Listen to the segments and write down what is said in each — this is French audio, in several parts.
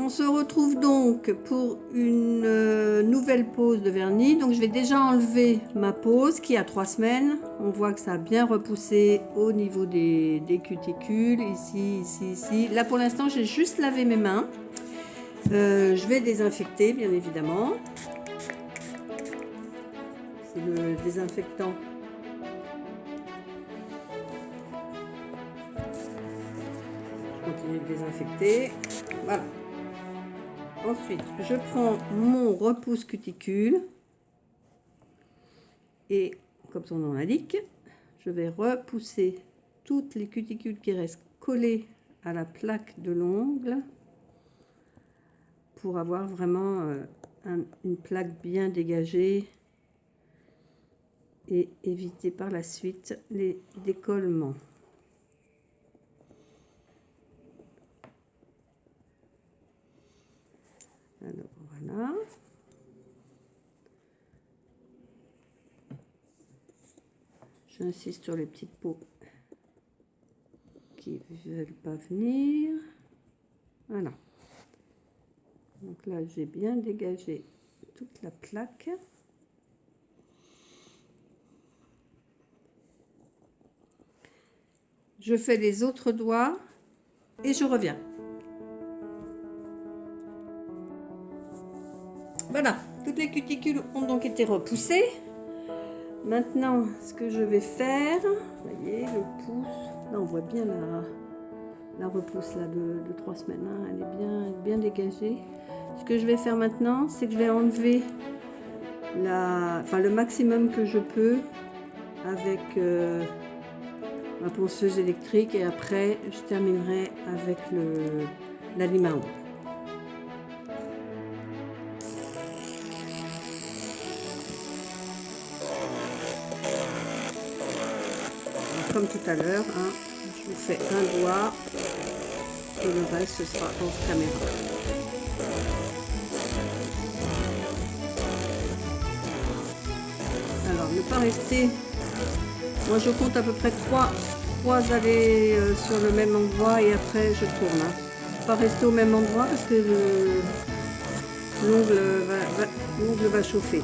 On se retrouve donc pour une nouvelle pose de vernis. Donc je vais déjà enlever ma pose qui a 3 semaines. On voit que ça a bien repoussé au niveau des cuticules, ici, ici, ici. Là pour l'instant j'ai juste lavé mes mains. Je vais désinfecter bien évidemment. C'est le désinfectant. Je continue de désinfecter. Voilà. Ensuite, je prends mon repousse cuticule et, comme son nom l'indique, je vais repousser toutes les cuticules qui restent collées à la plaque de l'ongle pour avoir vraiment une plaque bien dégagée et éviter par la suite les décollements. Alors voilà. J'insiste sur les petites peaux qui ne veulent pas venir. Voilà. Donc là, j'ai bien dégagé toute la plaque. Je fais les autres doigts et je reviens. Voilà, toutes les cuticules ont donc été repoussées. Maintenant, ce que je vais faire, vous voyez, le pouce, là on voit bien la repousse là, de 3 semaines, hein, elle est bien dégagée. Ce que je vais faire maintenant, c'est que je vais enlever le maximum que je peux avec ma ponceuse électrique et après je terminerai avec la lime à ongles. Comme tout à l'heure, hein, je vous fais un doigt et le reste ce sera hors caméra. Alors ne pas rester, moi je compte à peu près 3 allées sur le même endroit et après je tourne. Hein. Pas rester au même endroit parce que l'ongle va chauffer.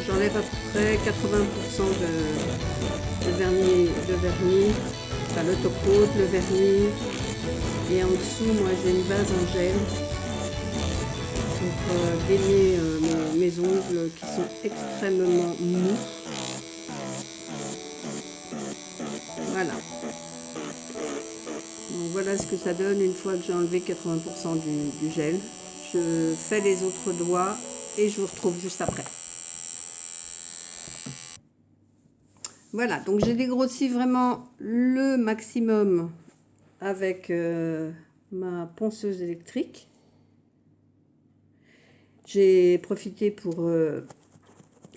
J'enlève à peu près 80% de vernis, enfin le top coat, le vernis, et en dessous moi j'ai une base en gel pour baigner mes ongles qui sont extrêmement mous. Voilà. Donc voilà ce que ça donne une fois que j'ai enlevé 80% du gel. Je fais les autres doigts et je vous retrouve juste après. Voilà, donc j'ai dégrossi vraiment le maximum avec ma ponceuse électrique. J'ai profité pour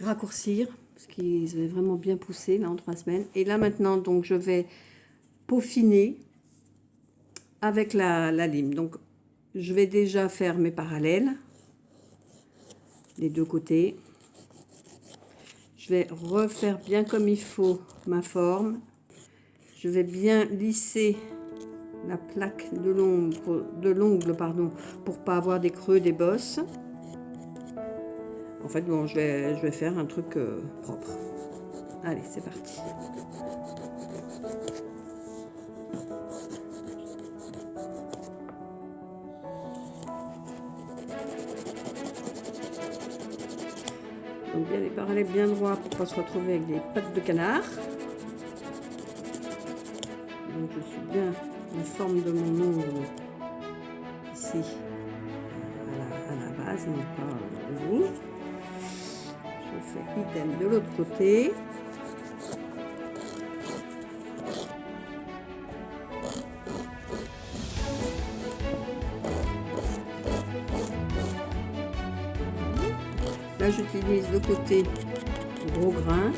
raccourcir, parce qu'ils avaient vraiment bien poussé là en 3 semaines. Et là maintenant, donc je vais peaufiner avec la lime. Donc je vais déjà faire mes parallèles, les deux côtés. Je vais refaire bien comme il faut ma forme. Je vais bien lisser la plaque de l'ongle, pour pas avoir des creux, des bosses. En fait, bon, je vais faire un truc propre. Allez, c'est parti. Donc bien les parallèles bien droits pour pas se retrouver avec des pattes de canard. Donc je suis bien en forme de mon ongle ici à la base, non pas au bout. Je fais idem de l'autre côté. Là, j'utilise le côté gros grain.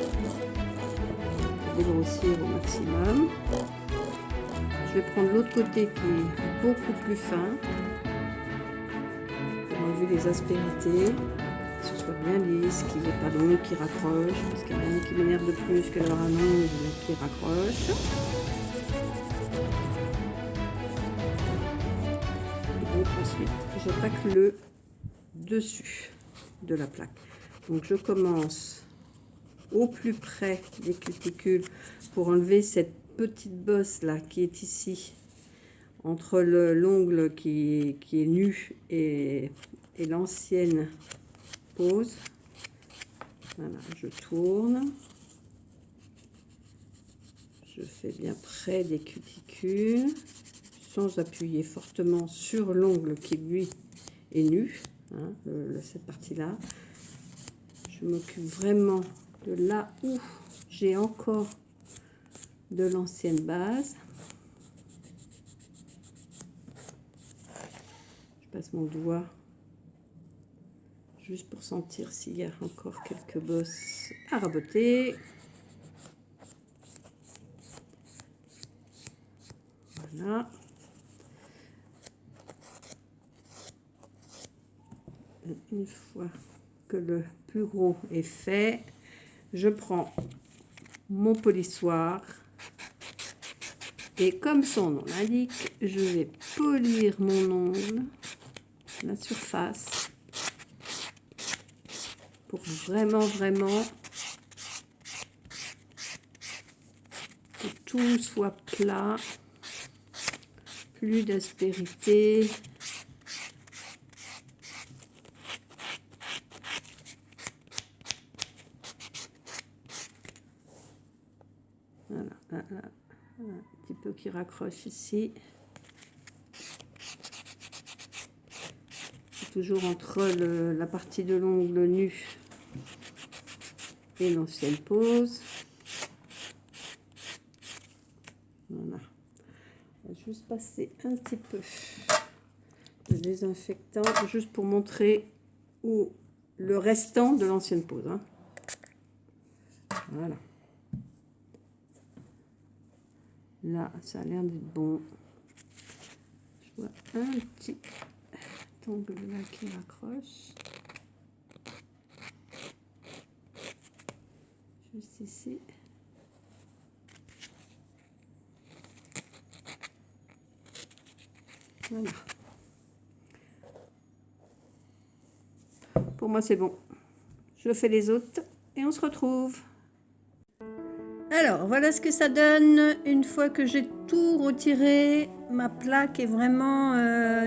dégrossir au maximum. Je vais prendre l'autre côté qui est beaucoup plus fin pour enlever les aspérités, que ce soit bien lisse, qu'il n'y ait pas d'ongles qui raccrochent, parce qu'il y en a une qui m'énerve de plus que leur ongle qui raccroche. Et donc ensuite, j'attaque le dessus de la plaque. Donc je commence au plus près des cuticules pour enlever cette petite bosse là qui est ici entre l'ongle qui est nu et l'ancienne pose. Voilà, je tourne, je fais bien près des cuticules sans appuyer fortement sur l'ongle qui lui est nu, hein, cette partie là. Je m'occupe vraiment de là où j'ai encore de l'ancienne base. Je passe mon doigt juste pour sentir s'il y a encore quelques bosses à raboter. Voilà. Une fois que le plus gros est fait, je prends mon polissoir et comme son nom l'indique, je vais polir mon ongle, la surface, pour vraiment que tout soit plat, plus d'aspérité. Voilà, un petit peu qui raccroche ici. C'est toujours entre la partie de l'ongle nu et l'ancienne pose. Voilà. On va juste passer un petit peu de désinfectant, juste pour montrer où le restant de l'ancienne pose. Hein. Voilà. Là, ça a l'air d'être bon. Je vois un petit ongle là qui raccroche. Juste ici. Voilà. Pour moi, c'est bon. Je fais les autres et on se retrouve. Alors, voilà ce que ça donne une fois que j'ai tout retiré. Ma plaque est vraiment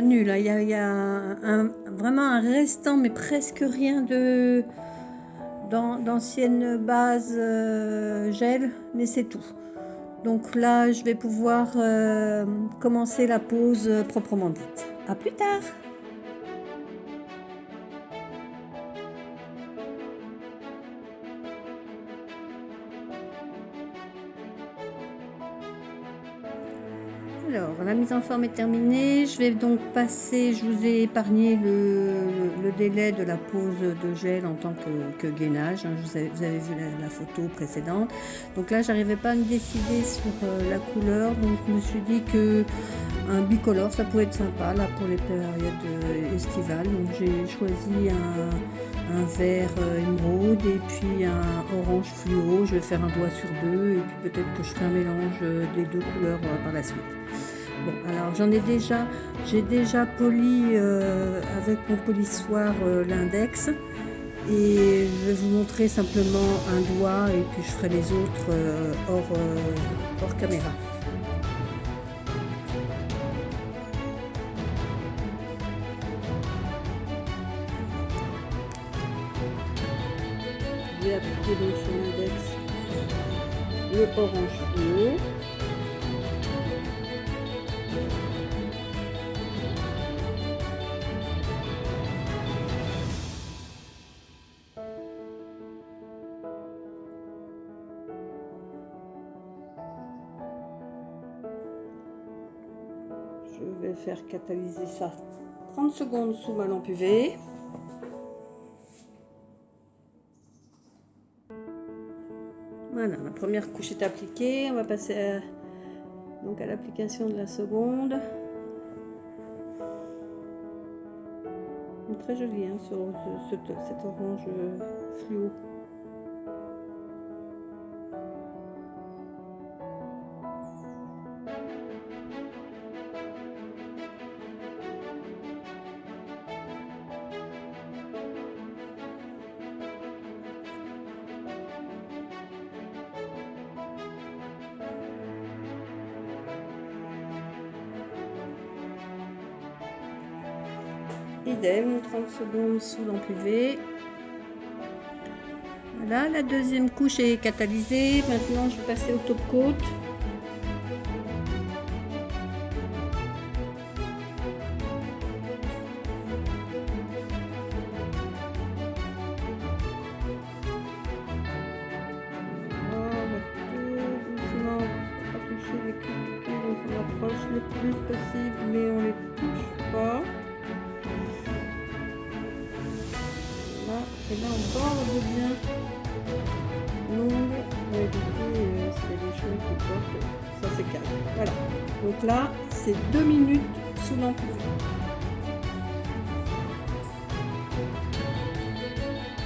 nulle. Il y a vraiment un restant, mais presque rien d'ancienne base gel, mais c'est tout. Donc là, je vais pouvoir commencer la pose proprement dite. À plus tard! Alors, la mise en forme est terminée. Je vais donc passer, je vous ai épargné le délai de la pose de gel en tant que gainage. Hein. Vous avez vu la photo précédente. Donc là, j'arrivais pas à me décider sur la couleur. Donc, je me suis dit que un bicolore, ça pouvait être sympa là pour les périodes estivales. Donc, j'ai choisi un vert émeraude et puis un orange fluo. Je vais faire un doigt sur deux et puis peut-être que je ferai un mélange des deux couleurs par la suite. Bon, alors j'ai déjà poli avec mon polissoir l'index et je vais vous montrer simplement un doigt et puis je ferai les autres hors caméra. J'ai appliqué donc sur l'index le orange fluo. Je vais faire catalyser ça 30 secondes sous ma lampe UV. Voilà, la première couche est appliquée. On va passer donc à l'application de la seconde. Très joli hein, sur cet orange fluo. Idem, 30 secondes sous lampe UV. Voilà, la deuxième couche est catalysée. Maintenant, je vais passer au top coat. On approche le plus possible, mais on les touche pas. Là, et là on borde bien longue pour éviter s'il y a des choses qui portent, ça c'est calme. Voilà. Donc là, c'est 2 minutes sous lampe UV.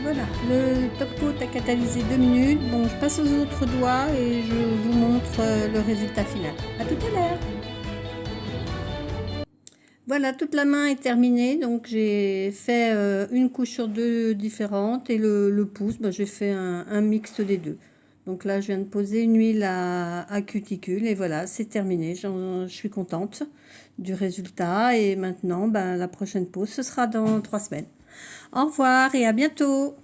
Voilà, le top coat a catalysé 2 minutes. Bon, je passe aux autres doigts et je vous montre le résultat final. À tout à l'heure. Voilà, toute la main est terminée. Donc j'ai fait une couche sur deux différentes et le pouce, j'ai fait un mixte des deux. Donc là, je viens de poser une huile à cuticule et voilà, c'est terminé. Je suis contente du résultat et maintenant, la prochaine pause, ce sera dans 3 semaines. Au revoir et à bientôt.